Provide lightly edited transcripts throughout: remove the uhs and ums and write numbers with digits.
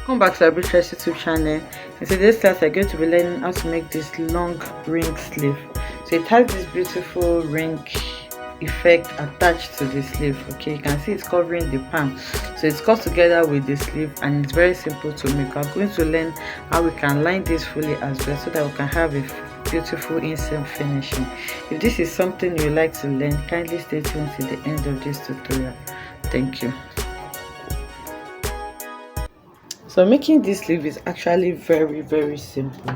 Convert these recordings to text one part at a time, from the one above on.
Welcome back to our Beatrice YouTube channel. In today's class, we're going to be learning how to make this long ring sleeve. So it has this beautiful ring effect attached to the sleeve. Okay, you can see it's covering the palm, so it's cut together with the sleeve, and it's very simple to make. We're going to learn how we can line this fully as well, so that we can have a beautiful inseam finishing. If this is something you like to learn, kindly stay tuned till the end of this tutorial. Thank you. So making this sleeve is actually very simple.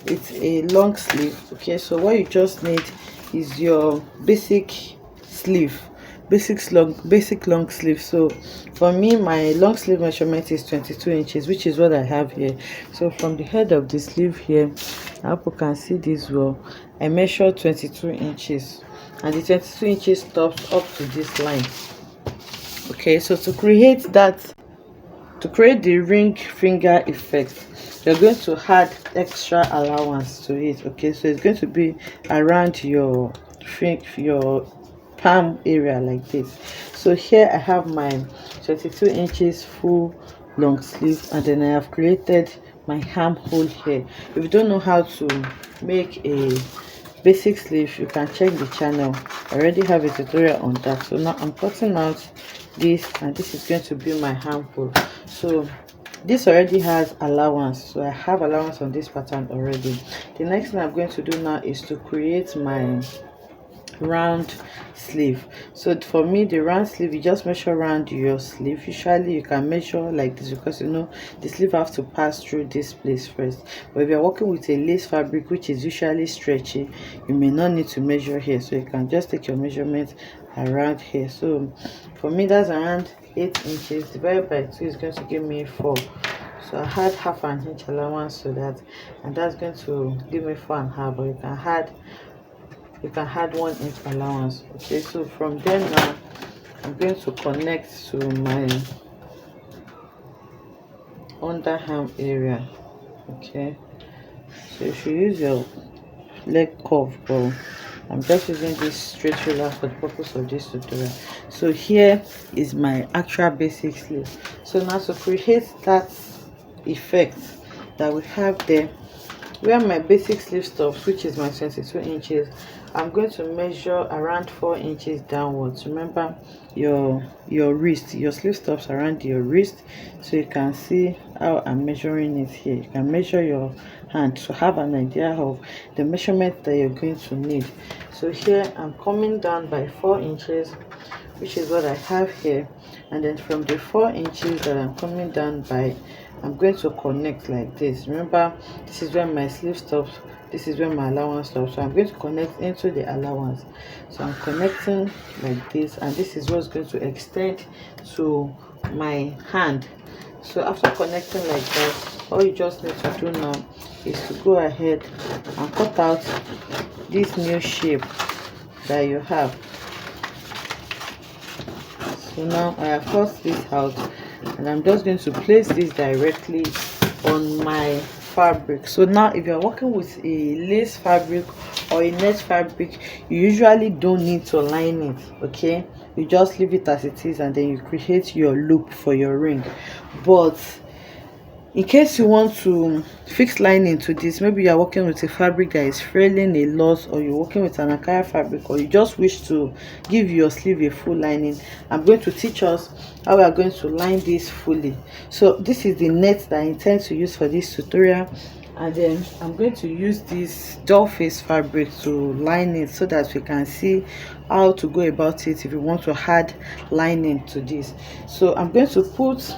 It's a long sleeve. Okay, so what you just need is your basic sleeve, basic long sleeve. So for me, my long sleeve measurement is 22 inches, which is what I have here. So from the head of the sleeve here, I hope you can see this well, I measure 22 inches, and the 22 inches stops up to this line. Okay, so to create the ring finger effect, you're going to add extra allowance to it. Okay, so it's going to be around your palm area like this. So here I have my 22 inches full long sleeve, and then I have created my armhole here. If you don't know how to make a basic sleeve, you can check the channel. I already have a tutorial on that. So now I'm cutting out this, and this is going to be my armhole. So this already has allowance, so I have allowance on this pattern already. The next thing I'm going to do now is to create my round sleeve. So for me, the round sleeve, you just measure around your sleeve. Usually you can measure like this, because you know the sleeve have to pass through this place first. But if you're working with a lace fabric, which is usually stretchy, you may not need to measure here, so you can just take your measurement around here. So for me, that's around 8 inches divided by 2 is going to give me 4. So I had half an inch allowance to that, and that's going to give me 4.5. But you can add 1 inch allowance. Okay, so from there now I'm going to connect to my underarm area. Okay, so you should use your leg curve, but I'm just using this straight ruler for the purpose of this tutorial. So here is my actual basic sleeve. So now to create that effect that we have there, where my basic sleeve stops, which is my 22 inches, I'm going to measure around 4 inches downwards. Remember, your wrist, your sleeve stops around your wrist, so you can see how I'm measuring it here. You can measure your hand to have an idea of the measurement that you're going to need. So here I'm coming down by 4 inches, which is what I have here, and then from the 4 inches that I'm coming down by, I'm going to connect like this. Remember, this is where my sleeve stops, this is where my allowance stops, so I'm going to connect into the allowance. So I'm connecting like this, and this is what's going to extend to my hand. So after connecting like that, all you just need to do now is to go ahead and cut out this new shape that you have. So now I have cut this out, and I'm just going to place this directly on my fabric. So now if you're working with a lace fabric or a net fabric, you usually don't need to line it. Okay, you just leave it as it is, and then you create your loop for your ring. But in case you want to fix lining to this, maybe you are working with a fabric that is frailing a lot, or you're working with an Ankara fabric, or you just wish to give your sleeve a full lining, I'm going to teach us how we are going to line this fully. So this is the net that I intend to use for this tutorial, and then I'm going to use this doll face fabric to line it, so that we can see how to go about it if you want to add lining to this. So I'm going to put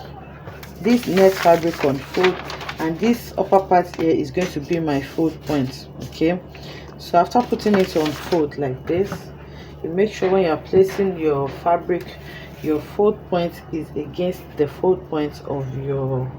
this net fabric on fold, and this upper part here is going to be my fold point. Okay, so after putting it on fold like this, you make sure when you are placing your fabric, your fold point is against the fold point of your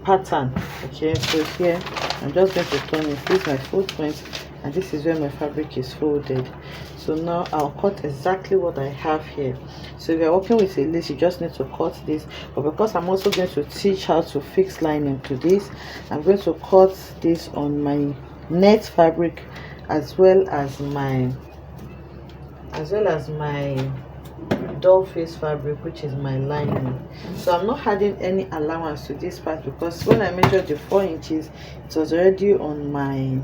pattern. Okay, so here I'm just going to turn it. This is my fold point, and this is where my fabric is folded. So now I'll cut exactly what I have here. So if you're working with a lace, you just need to cut this, but because I'm also going to teach how to fix lining to this, I'm going to cut this on my net fabric as well as my doll face fabric, which is my lining. So I'm not adding any allowance to this part because when I measured the 4 inches, it was already on my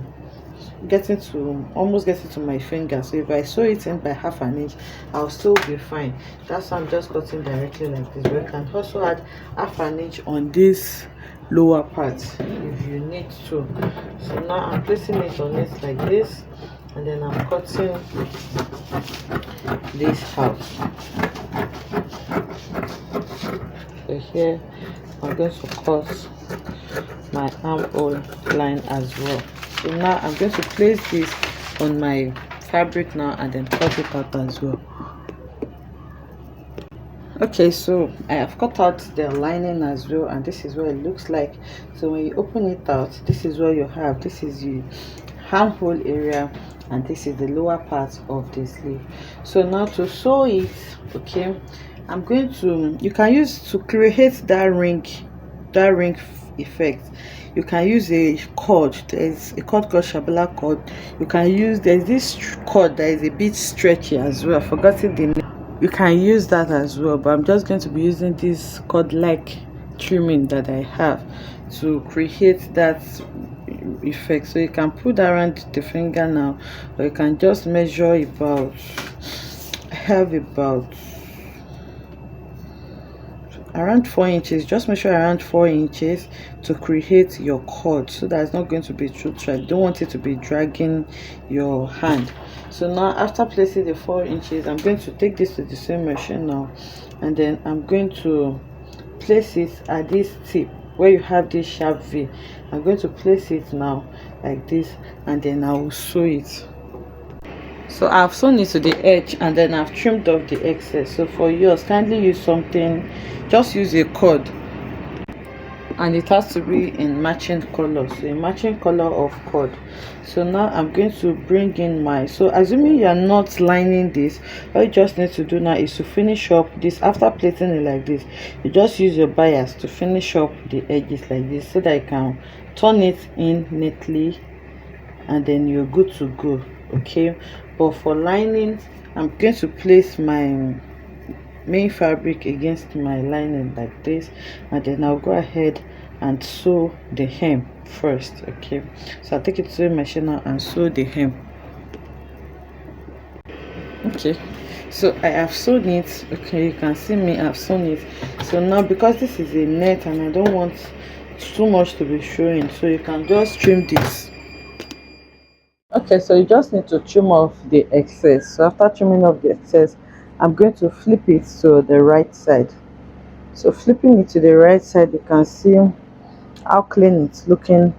almost getting to my finger. So if I sew it in by half an inch, I'll still be fine. That's why I'm just cutting directly like this. But you can also add half an inch on this lower part if you need to. So now I'm placing it on it like this, and then I'm cutting this out. So here I'm going to cut my armhole line as well. So now I'm going to place this on my fabric now and then cut it out as well. Okay, so I have cut out the lining as well, and this is what it looks like. So when you open it out, this is what you have. This is the armhole area, and this is the lower part of the sleeve. So now to sew it, okay, I'm going to, you can use to create that ring effect, you can use a cord. There's a cord called Shabala cord. You can use, there's this cord that is a bit stretchy as well, I've forgotten the name. You can use that as well, but I'm just going to be using this cord like trimming that I have to create that effect. So you can put around the finger now, or you can just measure about, I have about around 4 inches. Just measure around 4 inches to create your cord, so that it's not going to be too tight. You don't want it to be dragging your hand. So now after placing the 4 inches, I'm going to take this to the same machine now, and then I'm going to place it at this tip where you have this sharp V. I'm going to place it now like this, and then I will sew it. So I've sewn it to the edge, and then I've trimmed off the excess. So for yours, kindly use something, just use a cord, and it has to be in matching color, so a matching color of cord. So now I'm going to bring in my, so assuming you are not lining this, all you just need to do now is to finish up this. After placing it like this, you just use your bias to finish up the edges like this, so that you can turn it in neatly, and then you're good to go. Okay, but for lining, I'm going to place my main fabric against my lining like this, and then I'll go ahead and sew the hem first. Okay, so I'll take it to the machine now and sew the hem. Okay, so I have sewn it. Okay, you can see me, I've sewn it. So now, because this is a net and I don't want too much to be showing, so you can just trim this. Okay, so you just need to trim off the excess. So after trimming off the excess, I'm going to flip it to the right side. So flipping it to the right side, you can see how clean it's looking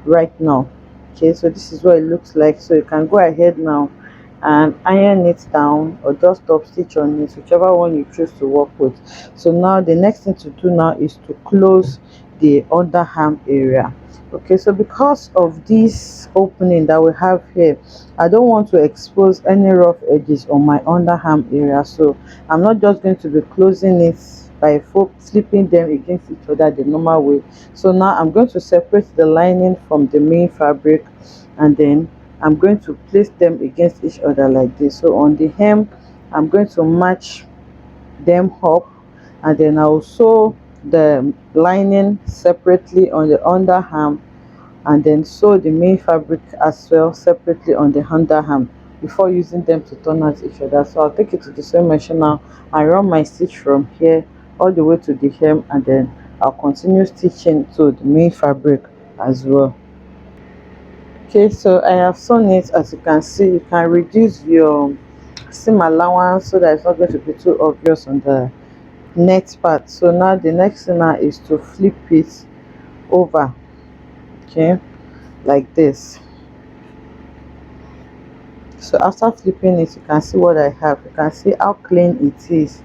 right now. Okay, so this is what it looks like. So you can go ahead now and iron it down, or just top stitch on it, whichever one you choose to work with. So now the next thing to do now is to close the underarm area. Okay, so because of this opening that we have here, I don't want to expose any rough edges on my underarm area, so I'm not just going to be closing it by flipping them against each other the normal way. So now I'm going to separate the lining from the main fabric, and then I'm going to place them against each other like this. So on the hem, I'm going to match them up, and then I'll sew the lining separately on the underarm, and then sew the main fabric as well separately on the underarm before using them to turn out each other. So I'll take it to the sewing machine now and run my stitch from here all the way to the hem, and then I'll continue stitching to the main fabric as well. Okay, so I have sewn it. As you can see, you can reduce your seam allowance so that it's not going to be too obvious on the net part. So now the next thing now is to flip it over, okay, like this. So after flipping it, you can see what I have. You can see how clean it is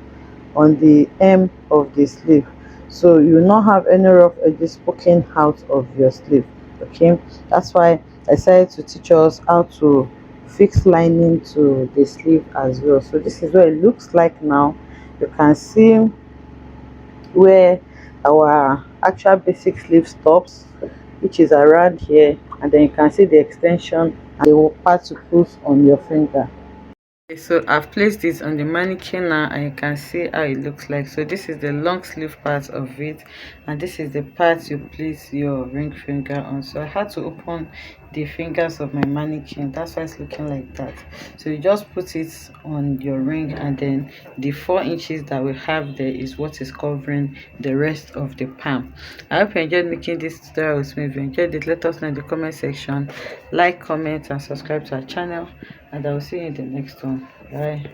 on the hem of the sleeve, so you will not have any rough edges poking out of your sleeve. Okay, that's why I decided to teach us how to fix lining to the sleeve as well. So this is what it looks like now. You can see where our actual basic sleeve stops, which is around here, and then you can see the extension and the part to put on your finger. Okay, so I've placed this on the mannequin now and you can see how it looks like. So this is the long sleeve part of it, and this is the part you place your ring finger on. So I had to open the fingers of my mannequin, that's why it's looking like that. So you just put it on your ring, and then the 4 inches that we have there is what is covering the rest of the palm. I hope you enjoyed making this tutorial with me. If you enjoyed it, let us know in the comment section. Like, comment and subscribe to our channel, and I will see you in the next one. Bye.